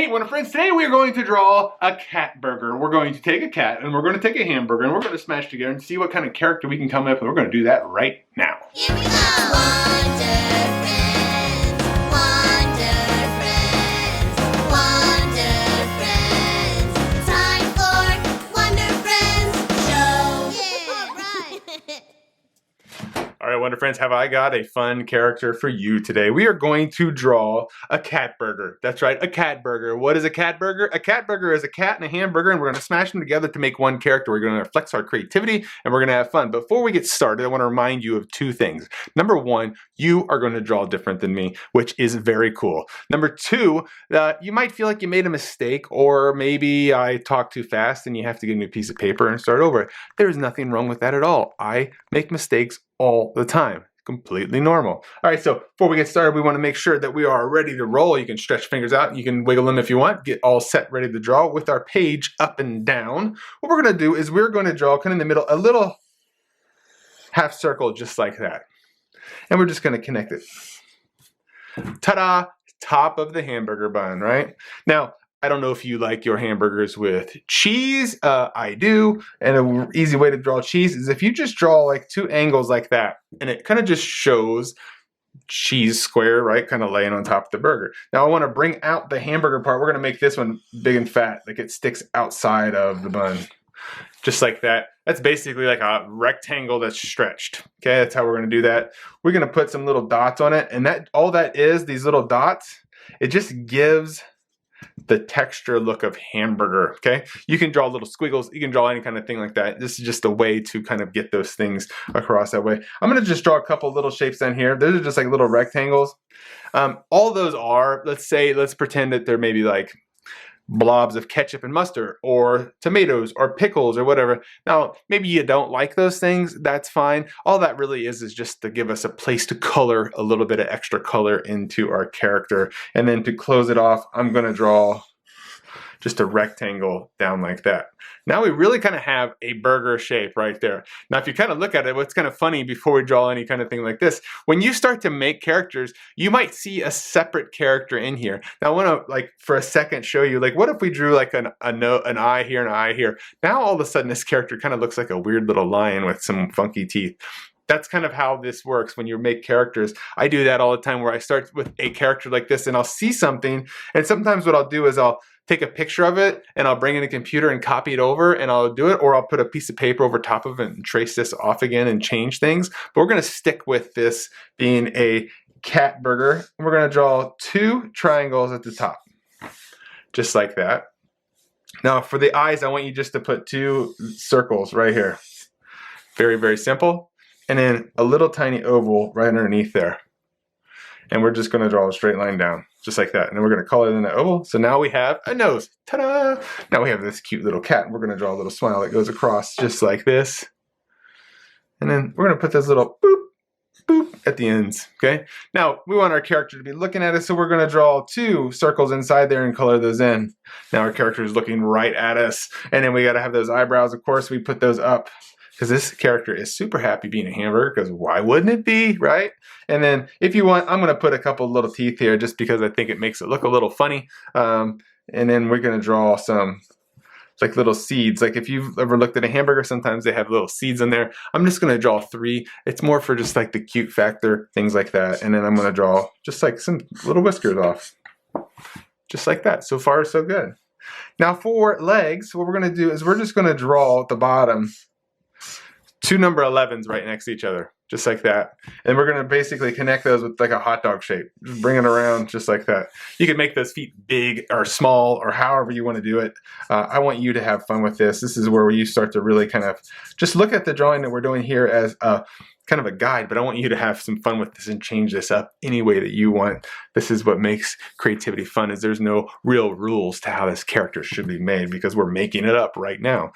Hey, Wonder Friends, today we are going to draw a cat burger. We're going to take a cat and we're going to take a hamburger and we're going to smash together and see what kind of character we can come up with. We're going to do that right now. Here we go! Time for Wonder Friends Show! Yeah, right! All right, Wonder Friends, have I got a fun character for you today? We are going to draw a cat burger. That's right, a cat burger. What is a cat burger? A cat burger is a cat and a hamburger, and we're going to smash them together to make one character. We're going to flex our creativity, and we're going to have fun. Before we get started, I want to remind you of two things. Number one, you are going to draw different than me, which is very cool. Number two, you might feel like you made a mistake, or maybe I talked too fast and you have to get a new piece of paper and start over. There's nothing wrong with that at all. I make mistakes all the time. Completely normal. All right, so before we get started, we want to make sure that we are ready to roll. You can stretch fingers out. You can wiggle them if you want. Get all set, ready to draw with our page up and down. What we're going to do is we're going to draw kind of in the middle a little half circle just like that. And we're just going to connect it. Ta-da! Top of the hamburger bun, right? Now, I don't know if you like your hamburgers with cheese. I do. And an easy way to draw cheese is if you just draw like two angles like that, and it kind of just shows cheese square, right? Kind of laying on top of the burger. Now I want to bring out the hamburger part. We're going to make this one big and fat, like it sticks outside of the bun. Just like that. That's basically like a rectangle that's stretched. Okay, that's how we're going to do that. We're going to put some little dots on it. And that all that is, these little dots, it just gives the texture look of hamburger. Okay, you can draw little squiggles, you can draw any kind of thing like that. This is just a way to kind of get those things across that way. I'm going to just draw a couple little shapes down here. Those are just like little rectangles. All those are, let's pretend that they're maybe like blobs of ketchup and mustard or tomatoes or pickles or whatever. Now, maybe you don't like those things, that's fine. All that really is just to give us a place to color a little bit of extra color into our character. And then to close it off, I'm going to draw just a rectangle down like that. Now we really kind of have a burger shape right there. Now if you kind of look at it, what's kind of funny before we draw any kind of thing like this, when you start to make characters, you might see a separate character in here. Now I want to like for a second show you like what if we drew like an eye here and an eye here. Now all of a sudden this character kind of looks like a weird little lion with some funky teeth. That's kind of how this works when you make characters. I do that all the time where I start with a character like this and I'll see something, and sometimes what I'll do is I'll take a picture of it and I'll bring in a computer and copy it over and I'll do it, or I'll put a piece of paper over top of it and trace this off again and change things. But we're going to stick with this being a cat burger. We're going to draw two triangles at the top, just like that. Now for the eyes, I want you just to put two circles right here. Very, very simple. And then a little tiny oval right underneath there. And we're just going to draw a straight line down, just like that. And then we're going to color in the oval. So now we have a nose. Ta-da! Now we have this cute little cat. We're going to draw a little smile that goes across just like this. And then we're going to put this little boop, boop at the ends. Okay? Now we want our character to be looking at us, so we're going to draw two circles inside there and color those in. Now our character is looking right at us. And then we got to have those eyebrows. Of course, we put those up, because this character is super happy being a hamburger, because why wouldn't it be, right? And then if you want, I'm going to put a couple little teeth here just because I think it makes it look a little funny. And then we're going to draw some like little seeds. Like if you've ever looked at a hamburger, sometimes they have little seeds in there. I'm just going to draw three. It's more for just like the cute factor, things like that. And then I'm going to draw just like some little whiskers off. Just like that. So far, so good. Now for legs, what we're going to do is we're just going to draw at the bottom two number 11s right next to each other, just like that. And we're going to basically connect those with like a hot dog shape. Just bring it around just like that. You can make those feet big or small or however you want to do it. I want you to have fun with this. This is where you start to really kind of just look at the drawing that we're doing here as a kind of a guide, but I want you to have some fun with this and change this up any way that you want. This is what makes creativity fun, is there's no real rules to how this character should be made, because we're making it up right now.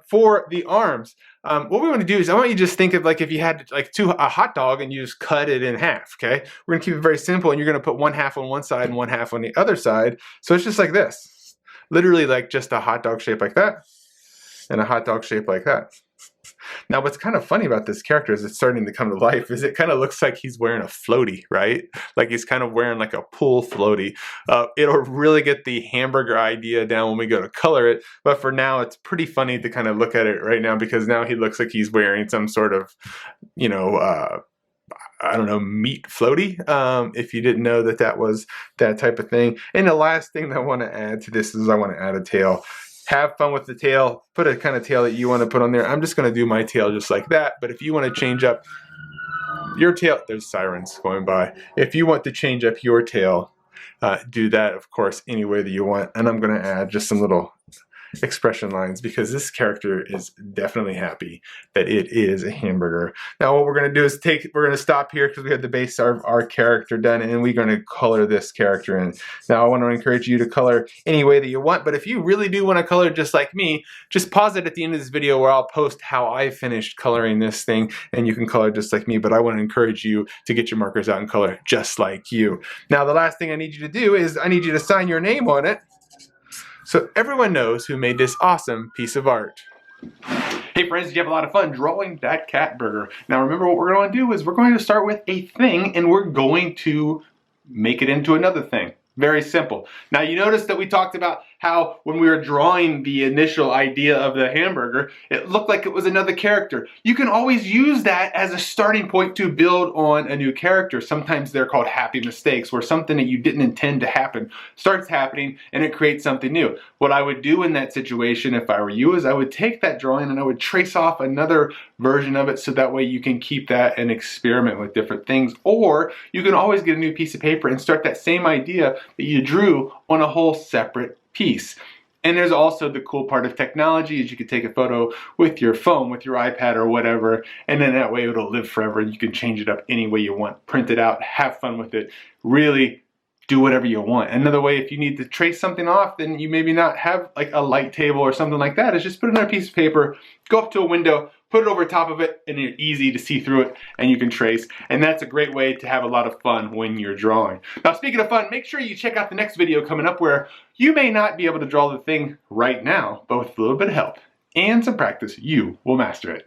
For the arms, what we want to do is I want you to just think of like if you had like a hot dog and you just cut it in half, okay? We're going to keep it very simple, and you're going to put one half on one side and one half on the other side. So it's just like this. Literally like just a hot dog shape like that and a hot dog shape like that. Now, what's kind of funny about this character as it's starting to come to life is it kind of looks like he's wearing a floaty, right? Like he's kind of wearing like a pool floaty. It'll really get the hamburger idea down when we go to color it, but for now, it's pretty funny to kind of look at it right now because now he looks like he's wearing some sort of, you know, I don't know, meat floaty, if you didn't know that that was that type of thing. And the last thing that I want to add to this is I want to add a tail. Have fun with the tail. Put a kind of tail that you want to put on there. I'm just going to do my tail just like that. But if you want to change up your tail, there's sirens going by. If you want to change up your tail, do that, of course, any way that you want. And I'm going to add just some little expression lines because this character is definitely happy that it is a hamburger. Now what we're going to do is we're going to stop here because we have the base of our character done and we're going to color this character in. Now I want to encourage you to color any way that you want, but if you really do want to color just like me, just pause it at the end of this video where I'll post how I finished coloring this thing and you can color just like me, but I want to encourage you to get your markers out and color just like you. Now the last thing I need you to do is I need you to sign your name on it so everyone knows who made this awesome piece of art. Hey friends, did you have a lot of fun drawing that cat burger? Now remember what we're going to do is we're going to start with a thing and we're going to make it into another thing. Very simple. Now you notice that we talked about how when we were drawing the initial idea of the hamburger, it looked like it was another character. You can always use that as a starting point to build on a new character. Sometimes they're called happy mistakes, where something that you didn't intend to happen starts happening and it creates something new. What I would do in that situation if I were you is I would take that drawing and I would trace off another version of it so that way you can keep that and experiment with different things. Or you can always get a new piece of paper and start that same idea that you drew on a whole separate piece. And there's also the cool part of technology is you can take a photo with your phone, with your iPad or whatever, and then that way it'll live forever and you can change it up any way you want. Print it out, have fun with it, really do whatever you want. Another way, if you need to trace something off, then you maybe not have like a light table or something like that, is just put another piece of paper, go up to a window, put it over top of it, and it's easy to see through it, and you can trace. And that's a great way to have a lot of fun when you're drawing. Now, speaking of fun, make sure you check out the next video coming up where you may not be able to draw the thing right now, but with a little bit of help and some practice, you will master it.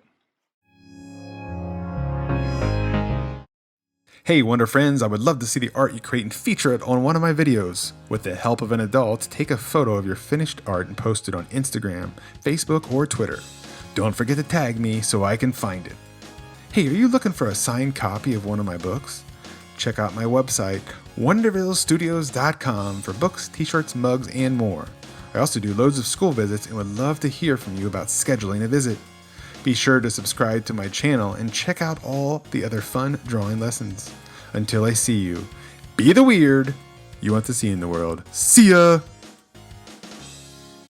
Hey Wonder Friends, I would love to see the art you create and feature it on one of my videos. With the help of an adult, take a photo of your finished art and post it on Instagram, Facebook, or Twitter. Don't forget to tag me so I can find it. Hey, are you looking for a signed copy of one of my books? Check out my website, wondervillestudios.com for books, t-shirts, mugs, and more. I also do loads of school visits and would love to hear from you about scheduling a visit. Be sure to subscribe to my channel and check out all the other fun drawing lessons. Until I see you, be the weird you want to see in the world. See ya!